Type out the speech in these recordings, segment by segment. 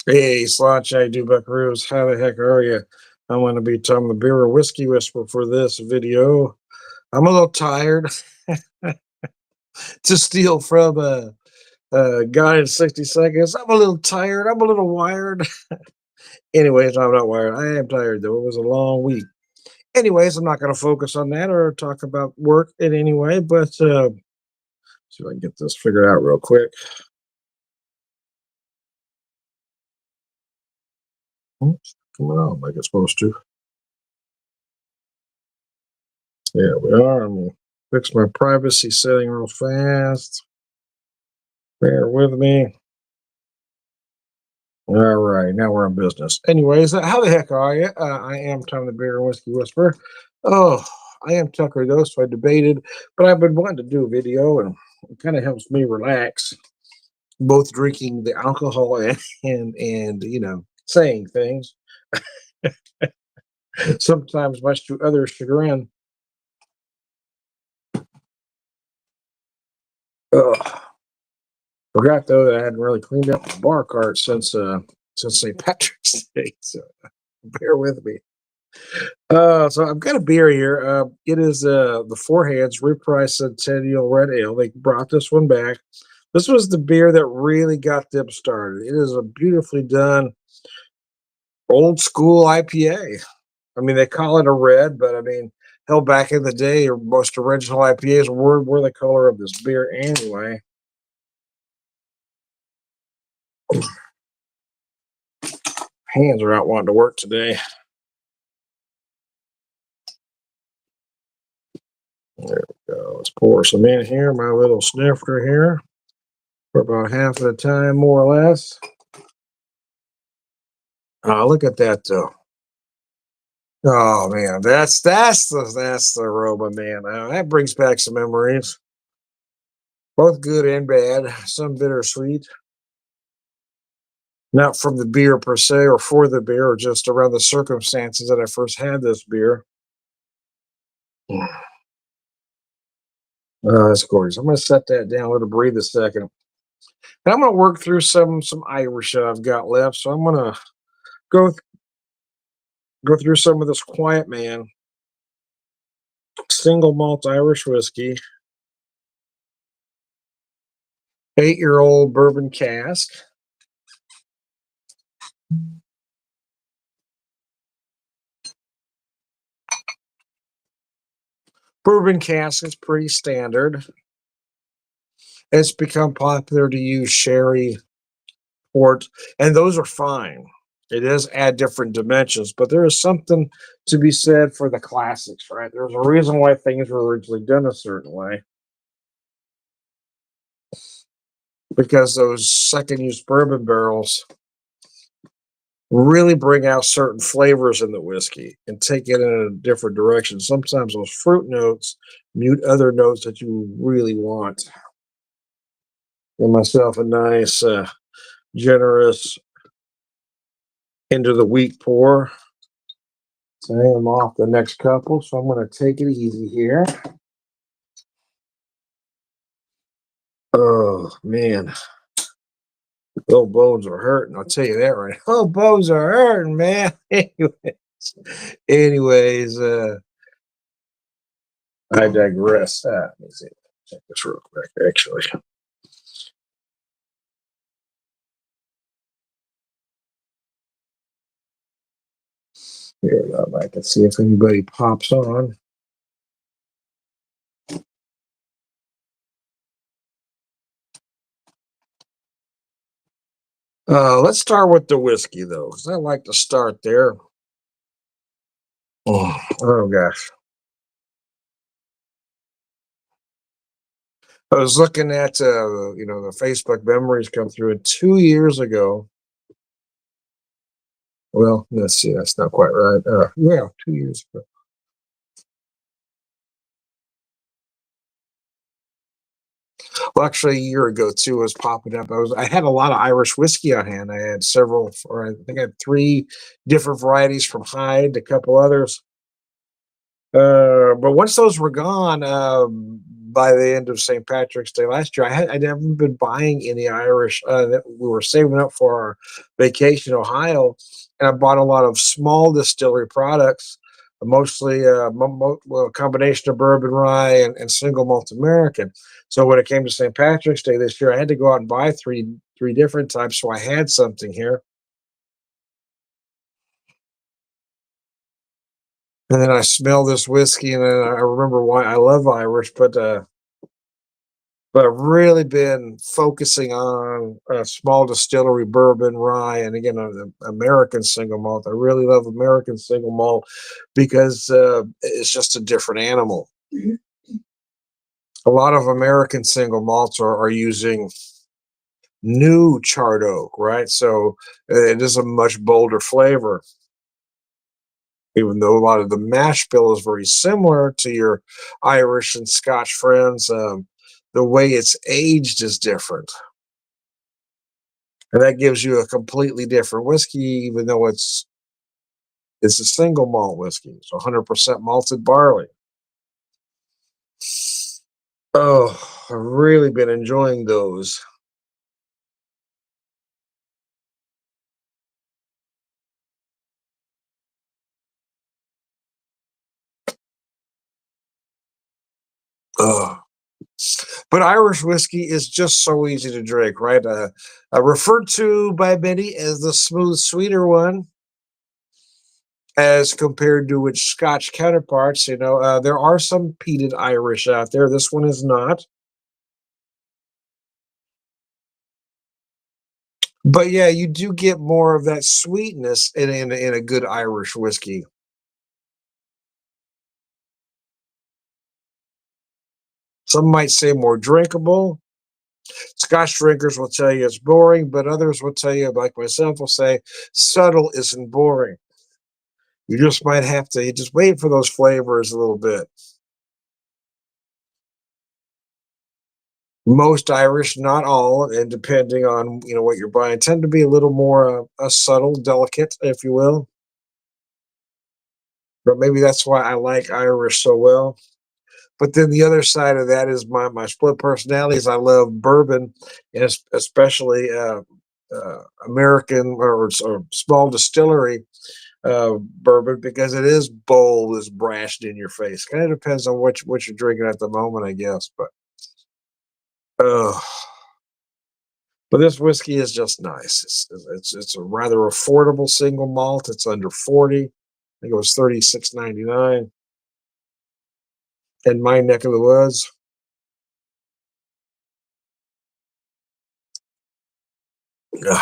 Hey, Slotch, I do buckaroos. How the heck are you? I'm going to be Tom the Beer Whiskey Whisperer for this video. I'm a little tired to steal from a guy in 60 seconds. I'm a little tired. I'm a little wired. Anyways, I'm not wired. I am tired, though. It was a long week. Anyways, I'm not going to focus on that or talk about work in any way, but see if I can get this figured out real quick. Oops, coming on like it's supposed to. There we are. I'm going to fix my privacy setting real fast. Bear with me. All right, now we're in business. Anyways, how the heck are you? I am Tom the Beer and Whiskey Whisperer. Oh, I am Tucker though, so I debated, but I've been wanting to do a video, and it kind of helps me relax, both drinking the alcohol and saying things. Sometimes much to others' chagrin. Ugh. Forgot though that I hadn't really cleaned up the bar cart since St. Patrick's Day, so bear with me. So I've got a beer here. It is the Four Hands Reprise Centennial Red Ale. They brought this one back. This was the beer that really got them started. It is a beautifully done old school IPA. I mean, they call it a red, but I mean, hell, back in the day, most original IPAs were the color of this beer anyway. Hands are out wanting to work today. There we go. Let's pour some in here. My little snifter here for about half of the time, more or less. Look at that though. Oh man, that's the aroma, man. That brings back some memories, both good and bad. Some bittersweet, not from the beer per se or for the beer, or just around the circumstances that I first had this beer. Oh, that's gorgeous. I'm gonna set that down, let it breathe a second, and I'm gonna work through some Irish that I've got left. So I'm gonna go go through some of this Quiet Man single malt Irish whiskey, 8-year-old bourbon cask. Bourbon cask is pretty standard. It's become popular to use sherry, port, and those are fine. It does add different dimensions, but there is something to be said for the classics, right? There's a reason why things were originally done a certain way, because those second use bourbon barrels really bring out certain flavors in the whiskey and take it in a different direction. Sometimes those fruit notes mute other notes that you really want. Give myself a nice, generous into the wheat pour. So I am off the next couple, so I'm going to take it easy here. Oh man, little bones are hurting. I'll tell you that right. Oh, bones are hurting, man. Anyways, I digress. Let me see. Check this real quick. Actually, here I can see if anybody pops on. Let's start with the whiskey though, because I like to start there. Oh gosh. I was looking at the Facebook memories come through, and 2 years ago. Well, let's see, that's not quite right. Yeah, 2 years ago. Well, actually, a year ago too was popping up. I had a lot of Irish whiskey on hand. I had several, or I think I had three different varieties from Hyde, a couple others. But once those were gone, by the end of St. Patrick's Day last year, I'd never been buying any Irish. That we were saving up for our vacation in Ohio, and I bought a lot of small distillery products, mostly well, a combination of bourbon rye and single malt American. So when it came to St. Patrick's Day this year, I had to go out and buy three different types, so I had something here. And then I smell this whiskey, and then I remember why I love Irish, but I've really been focusing on small distillery bourbon, rye, and again, American single malt. I really love American single malt because it's just a different animal. A lot of American single malts are using new charred oak, right? So it is a much bolder flavor, even though a lot of the mash bill is very similar to your Irish and Scotch friends. The way it's aged is different. And that gives you a completely different whiskey, even though it's a single malt whiskey, so 100% malted barley. Oh, I've really been enjoying those. Oh, but Irish whiskey is just so easy to drink, right? Referred to by many as the smooth, sweeter one, as compared to its Scotch counterparts. There are some peated Irish out there. This one is not. But yeah, you do get more of that sweetness in a good Irish whiskey. Some might say more drinkable. Scotch drinkers will tell you it's boring, but others will tell you, like myself, will say subtle isn't boring. You just might have to just wait for those flavors a little bit. Most Irish, not all, and depending on what you're buying, tend to be a little more subtle, delicate, if you will. But maybe that's why I like Irish so well. But then the other side of that is my split personalities. I love bourbon, and especially American or small distillery bourbon because it is bold, is brashed in your face. Kind of depends on what you're drinking at the moment, I guess. Uh, but this whiskey is just nice. It's a rather affordable single malt. It's under 40. I think it was 36.99 in my neck of the woods.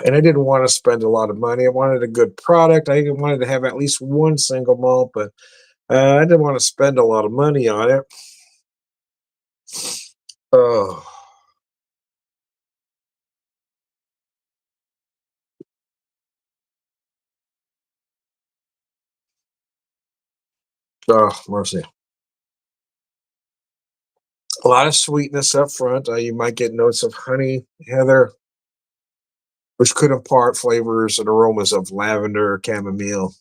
And I didn't want to spend a lot of money. I wanted a good product. I even wanted to have at least one single malt, but I didn't want to spend a lot of money on it. Oh, oh, mercy. A lot of sweetness up front. You might get notes of honey, heather, which could impart flavors and aromas of lavender, chamomile.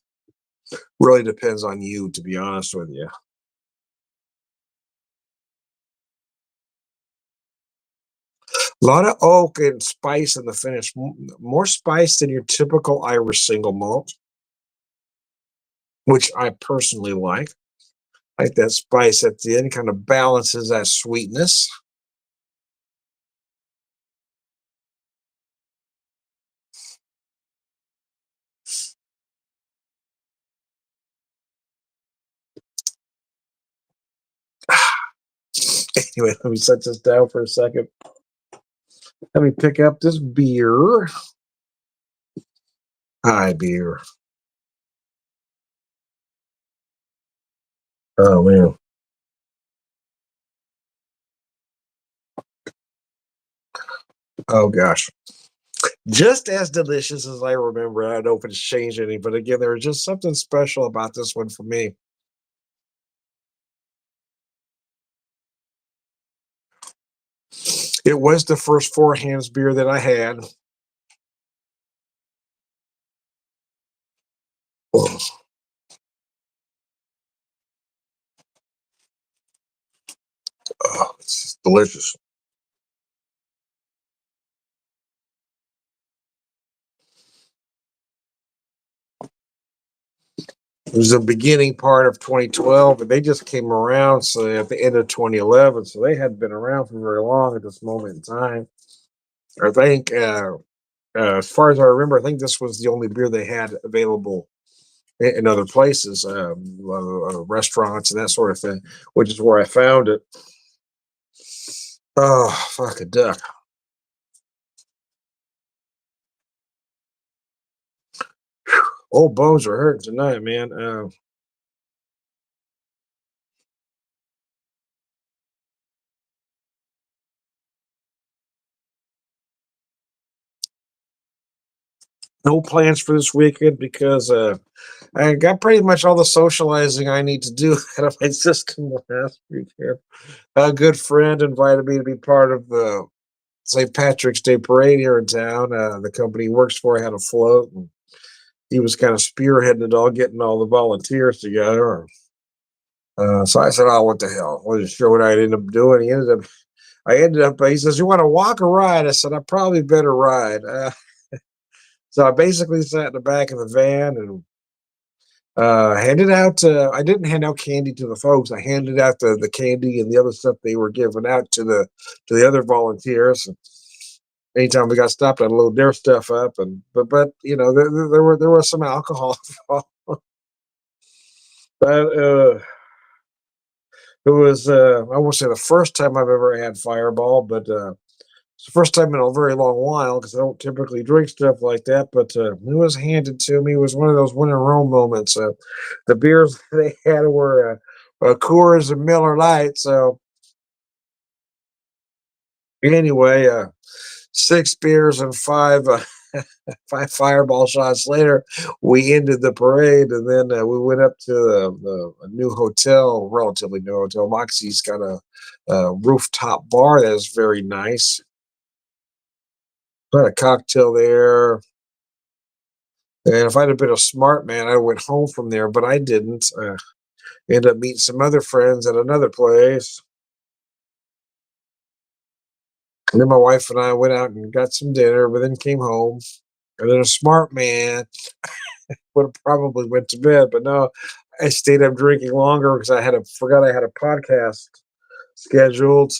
Really depends on you, to be honest with you. A lot of oak and spice in the finish, more spice than your typical Irish single malt, which I personally like. Like that spice at the end kind of balances that sweetness. Anyway, let me set this down for a second. Let me pick up this beer. Hi, beer. Oh, man. Oh, gosh. Just as delicious as I remember. I don't know if it's changed any, but again, there was just something special about this one for me. It was the first Four Hands beer that I had. Oh, Oh, it's just delicious. It was the beginning part of 2012, and they just came around so at the end of 2011. So they hadn't been around for very long at this moment in time. I think, as far as I remember, I think this was the only beer they had available in other places, restaurants and that sort of thing, which is where I found it. Oh, fuck a duck. Old bones are hurting tonight, man. No plans for this weekend because I got pretty much all the socializing I need to do out of my system last weekend. A good friend invited me to be part of the St. Patrick's Day parade here in town. The company he works for had a float, and he was kind of spearheading it all, getting all the volunteers together. So I said, "Oh, what the hell?" What a show what I ended up doing. I ended up. He says, "You want to walk or ride?" I said, "I probably better ride." So I basically sat in the back of the van and handed out. I didn't hand out candy to the folks. I handed out the candy and the other stuff they were giving out to the other volunteers. And anytime we got stopped, I'd load their stuff up. And but you know there was some alcohol involved. But it was I won't say the first time I've ever had Fireball, but it's the first time in a very long while because I don't typically drink stuff like that. But it was handed to me. It was one of those win in Rome moments. The beers they had were Coors and Miller Lite. So anyway, six beers and five five fireball shots later, we ended the parade, and then we went up to a new hotel, relatively new hotel. Moxie's got a rooftop bar that is very nice. Had a cocktail there, and if I'd have been a smart man, I went home from there, but I didn't. Ended up meeting some other friends at another place. And then my wife and I went out and got some dinner, but then came home. And then a smart man would have probably went to bed, but no, I stayed up drinking longer because forgot I had a podcast scheduled.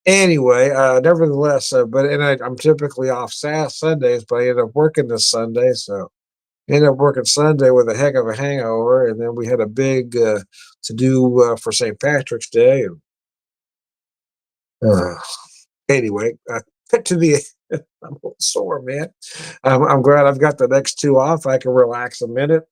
Anyway, nevertheless, I'm typically off Sundays, but I ended up working this Sunday, so ended up working Sunday with a heck of a hangover, and then we had a big to do for St. Patrick's Day. And uh, anyway, to the I'm a little sore, man. I'm glad I've got the next two off. I can relax a minute.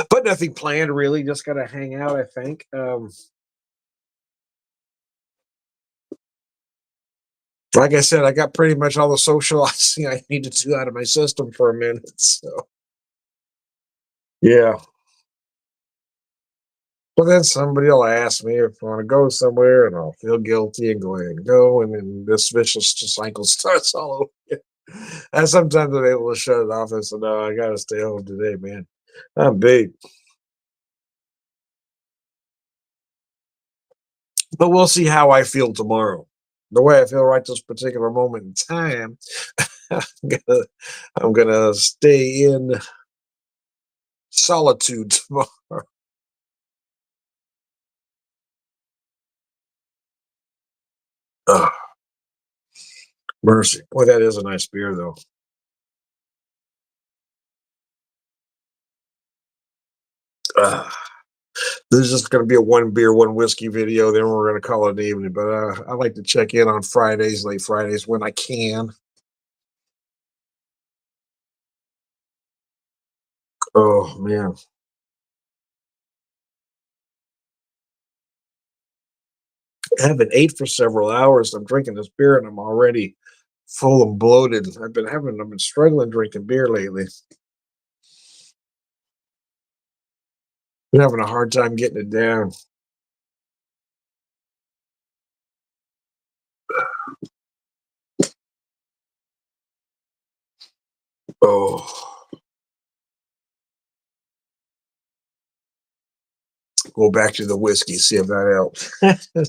But nothing planned really. Just gotta hang out. I think. Like I said, I got pretty much all the socializing I need to do out of my system for a minute. So yeah. But then somebody will ask me if I want to go somewhere, and I'll feel guilty and go ahead and go, and then this vicious cycle starts all over again. And sometimes I'm able to shut it off and say, "No, I gotta stay home today, man. I'm big." But we'll see how I feel tomorrow. The way I feel right this particular moment in time, I'm gonna I'm gonna stay in solitude tomorrow. Ugh, mercy. Boy, that is a nice beer though. Ugh. This is just gonna be a one beer, one whiskey video, then we're gonna call it an evening. But I like to check in on Fridays, late Fridays when I can. Oh man. I haven't ate for several hours. I'm drinking this beer and I'm already full and bloated. I've been struggling drinking beer lately. Been having a hard time getting it down. Oh. go back to the whiskey, see if that helps.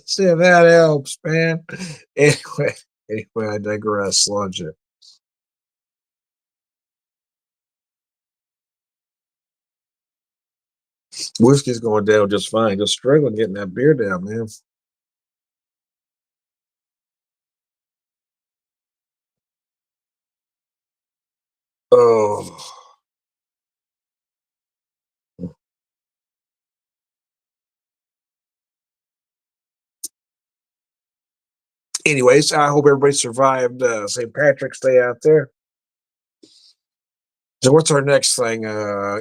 See if that helps, man. Anyway, I digress. Lunch. Whiskey's going down just fine. Just struggling getting that beer down, man. Oh. Anyways, I hope everybody survived St. Patrick's Day out there. So what's our next thing?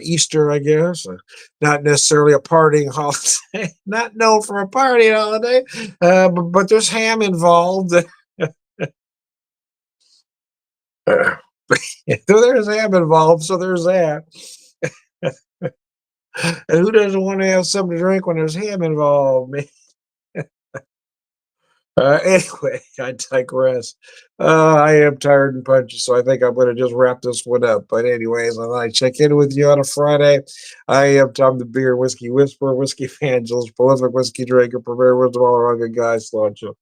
Easter, I guess. Not necessarily a partying holiday, not known for a party holiday, but there's ham involved. So there's ham involved, so there's that. And who doesn't want to have something to drink when there's ham involved? Anyway, I digress. I am tired and punchy, so I think I'm going to just wrap this one up. But anyways, I check in with you on a Friday. I am Tom the Beer Whiskey Whisperer, Whiskey Evangelist, prolific whiskey drinker, premier wisdom all around good guys. Launch you.